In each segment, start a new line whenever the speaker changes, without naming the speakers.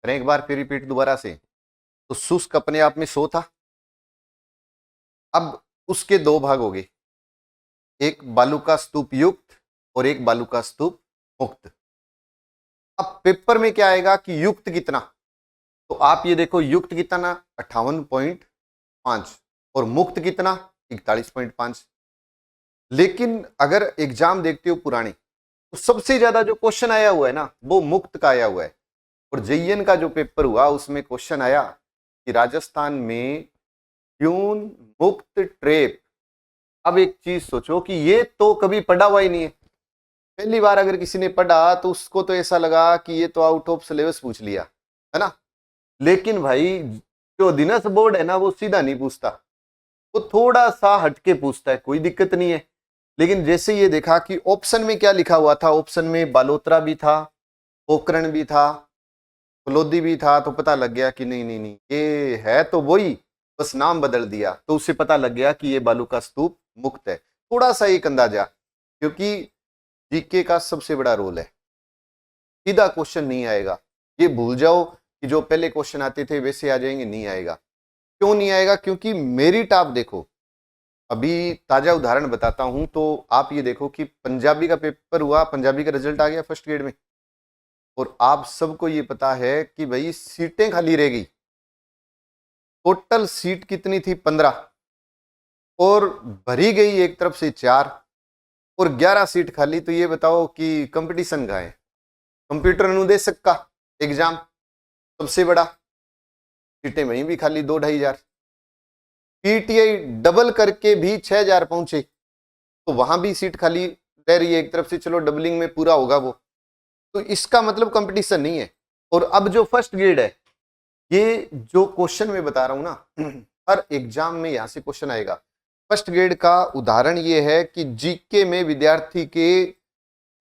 करें एक बार फिर रिपीट दोबारा से। तो शुष्क अपने आप में 100 था। अब उसके दो भाग हो गए, एक बालू का स्तूप युक्त और एक बालू का स्तूप मुक्त। अब पेपर में क्या आएगा कि युक्त कितना, तो आप ये देखो युक्त कितना 58.5 और मुक्त कितना 41.5। लेकिन अगर एग्जाम देखते हो पुराने, तो सबसे ज्यादा जो क्वेश्चन आया हुआ है ना वो मुक्त का आया हुआ है। और जेईएन का जो पेपर हुआ उसमें क्वेश्चन आया कि राजस्थान में क्यों मुक्त ट्रेप। अब एक चीज सोचो कि ये तो कभी पढ़ा हुआ ही नहीं है, पहली बार अगर किसी ने पढ़ा तो उसको तो ऐसा लगा कि ये तो आउट ऑफ सिलेबस पूछ लिया है ना। लेकिन भाई जो दिनस बोर्ड है ना वो सीधा नहीं पूछता, वो थोड़ा सा हटके पूछता है, कोई दिक्कत नहीं है। लेकिन जैसे ये देखा कि ऑप्शन में क्या लिखा हुआ था, ऑप्शन में बालोतरा भी था, पोखरण भी था, फलोदी भी था, तो पता लग गया कि नहीं नहीं नहीं ये है तो वही, बस नाम बदल दिया। तो उससे पता लग गया कि ये बालू का स्तूप मुक्त है। थोड़ा सा एक अंदाजा, क्योंकि जीके का सबसे बड़ा रोल है, सीधा क्वेश्चन नहीं आएगा। ये भूल जाओ कि जो पहले क्वेश्चन आते थे वैसे आ जाएंगे, नहीं आएगा। क्यों नहीं आएगा? क्योंकि मेरिट आप देखो, अभी ताजा उदाहरण बताता हूं। तो आप ये देखो कि पंजाबी का पेपर हुआ, पंजाबी का रिजल्ट आ गया फर्स्ट ग्रेड में, और आप सबको ये पता है कि भाई सीटें खाली रह गई। टोटल सीट कितनी थी 15, और भरी गई एक तरफ से 4 और 11 सीट खाली। तो ये बताओ कि कंपटीशन कहाँ है? कंप्यूटर अनुदेशक का एग्जाम सबसे बड़ा, सीटें वहीं भी खाली 2-2,500। पीटीआई डबल करके भी 6,000 पहुंचे, तो वहां भी सीट खाली रह रही है एक तरफ से। चलो डबलिंग में पूरा होगा वो, तो इसका मतलब कंपटीशन नहीं है। और अब जो फर्स्ट ग्रेड है, ये जो क्वेश्चन मैं बता रहा हूं ना, हर एग्जाम में यहां से क्वेश्चन आएगा। फर्स्ट ग्रेड का उदाहरण ये है कि जीके में विद्यार्थी के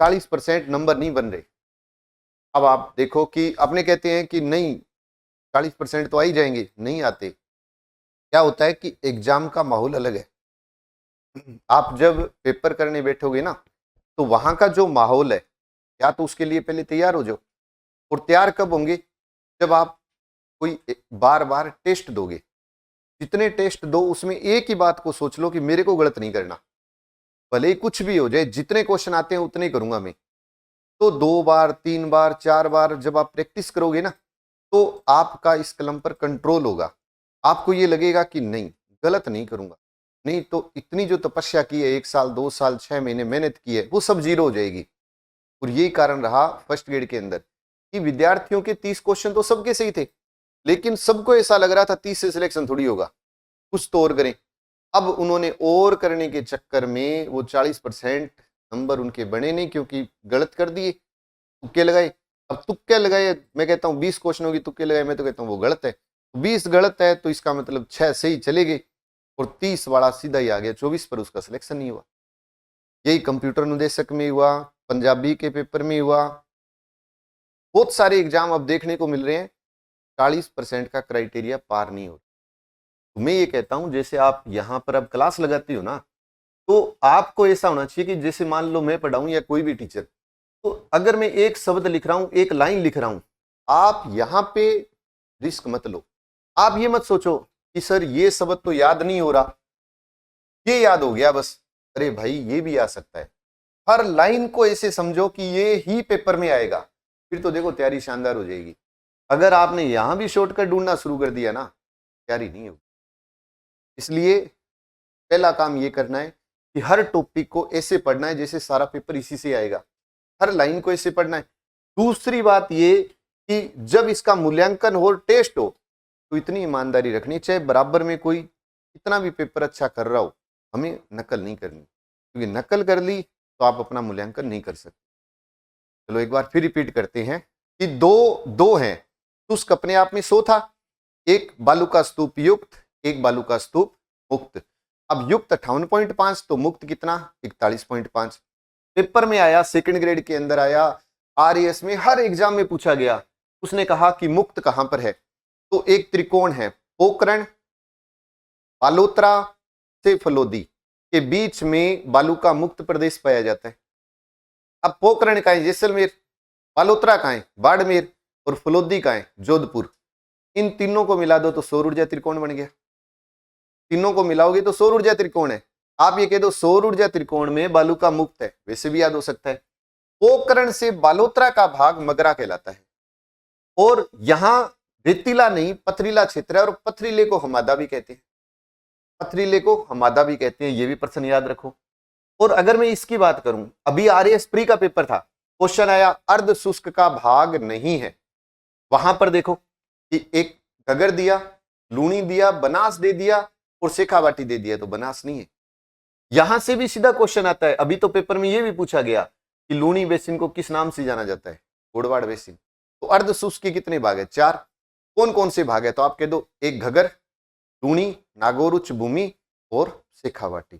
40% नंबर नहीं बन रहे। अब आप देखो कि अपने कहते हैं कि नहीं 40% तो आ ही जाएंगे, नहीं आते। क्या होता है कि एग्जाम का माहौल अलग है। आप जब पेपर करने बैठोगे ना, तो वहां का जो माहौल है, या तो उसके लिए पहले तैयार हो जाओ। और तैयार कब होंगे? जब आप कोई बार बार टेस्ट दोगे। जितने टेस्ट दो उसमें एक ही बात को सोच लो कि मेरे को गलत नहीं करना, भले ही कुछ भी हो जाए, जितने क्वेश्चन आते हैं उतने ही करूंगा मैं। तो 2 बार 3 बार 4 बार जब आप प्रैक्टिस करोगे ना, तो आपका इस कलम पर कंट्रोल होगा। आपको ये लगेगा कि नहीं गलत नहीं करूंगा, नहीं तो इतनी जो तपस्या की है 1 साल 2 साल 6 महीने मेहनत की है वो सब जीरो हो जाएगी। और यही कारण रहा फर्स्ट ग्रेड के अंदर कि विद्यार्थियों के 30 क्वेश्चन तो सबके सही थे, लेकिन सबको ऐसा लग रहा था 30 से सिलेक्शन थोड़ी होगा, कुछ तो और करें। अब उन्होंने और करने के चक्कर में वो 40% नंबर उनके बने नहीं, क्योंकि गलत कर दिए, तुक्के लगाए। अब तुक्के लगाए, मैं कहता हूँ 20 क्वेश्चनों की तुक्के लगाए, मैं तो कहता हूँ वो गलत है। 20 गलत है तो इसका मतलब 6 सही चले गए, और 30 वाला सीधा ही आ गया 24 पर, उसका सिलेक्शन नहीं हुआ। यही कंप्यूटर अनुदेशक में हुआ, पंजाबी के पेपर में हुआ, बहुत सारे एग्जाम अब देखने को मिल रहे हैं 40% का क्राइटेरिया पार नहीं हो। तो मैं ये कहता हूं जैसे आप यहां पर अब क्लास लगाते हो ना, तो आपको ऐसा होना चाहिए कि जैसे मान लो मैं पढ़ाऊं या कोई भी टीचर, तो अगर मैं एक शब्द लिख रहा हूं, एक लाइन लिख रहा हूं, आप यहां पे रिस्क मत लो। आप ये मत सोचो कि सर ये शब्द तो याद नहीं हो रहा, ये याद हो गया बस। अरे भाई ये भी आ सकता है। हर लाइन को ऐसे समझो कि ये ही पेपर में आएगा, फिर तो देखो तैयारी शानदार हो जाएगी। अगर आपने यहां भी शॉर्टकट ढूंढना शुरू कर दिया ना, तैयारी नहीं होगी। इसलिए पहला काम ये करना है कि हर टॉपिक को ऐसे पढ़ना है जैसे सारा पेपर इसी से आएगा, हर लाइन को ऐसे पढ़ना है। दूसरी बात ये कि जब इसका मूल्यांकन हो, टेस्ट हो, तो इतनी ईमानदारी रखनी, चाहे बराबर में कोई कितना भी पेपर अच्छा कर रहा हो, हमें नकल नहीं करनी, क्योंकि नकल कर ली तो आप अपना मूल्यांकन नहीं कर सकते। चलो एक बार फिर रिपीट करते हैं कि दो दो हैं। शुष्क अपने आप में 100 था, एक बालू का स्तूप युक्त, एक बालू का स्तूप मुक्त। अब युक्त 58.5 तो मुक्त कितना 41.5। पेपर में आया, सेकंड ग्रेड के अंदर आया, आरएएस में हर एग्जाम में पूछा गया। उसने कहा कि मुक्त कहां पर है, तो एक त्रिकोण है, पोखरण बालोतरा से फलोदी के बीच में बालू का मुक्त प्रदेश पाया जाता है। अब पोखरण का है जैसलमेर, बालोतरा का है बाड़मेर, और फलोदी कहाँ है, जोधपुर। इन तीनों को मिला दो तो सौर ऊर्जा त्रिकोण बन गया। तीनों को मिलाओगे तो सौर ऊर्जा त्रिकोण है। आप ये कह दो सौर ऊर्जा त्रिकोण में बालू का मुक्त है, वैसे भी याद हो सकता है। पोकरण से बालोत्रा का भाग मगरा कहलाता है। और यहां रेतीला नहीं पथरीला क्षेत्र है, और पथरीले को हमादा भी कहते हैं। पथरीले को हमादा भी कहते हैं, ये भी प्रश्न याद रखो। और अगर मैं इसकी बात करूं, अभी आरएएस प्री का पेपर था, क्वेश्चन आया अर्ध शुष्क का भाग नहीं है। वहां पर देखो कि एक गगर दिया, लूणी दिया, बनास दे दिया और शेखावाटी दे दिया, तो बनास नहीं है। यहां से भी सीधा क्वेश्चन आता है। अभी तो पेपर में यह भी पूछा गया कि लूणी बेसिन को किस नाम से जाना जाता है, गोड़वाड़ बेसिन। तो अर्ध शुष्क के कितने भाग है, 4। कौन कौन से भाग है, तो आप कह दो एक घगर, लूणी, नागौर उच्च भूमि और शेखावाटी।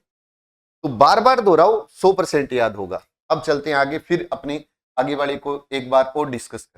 तो बार बार दोहराओ, 100% याद होगा। अब चलते हैं आगे, फिर अपने आगे वाले को एक बार और डिस्कस करें।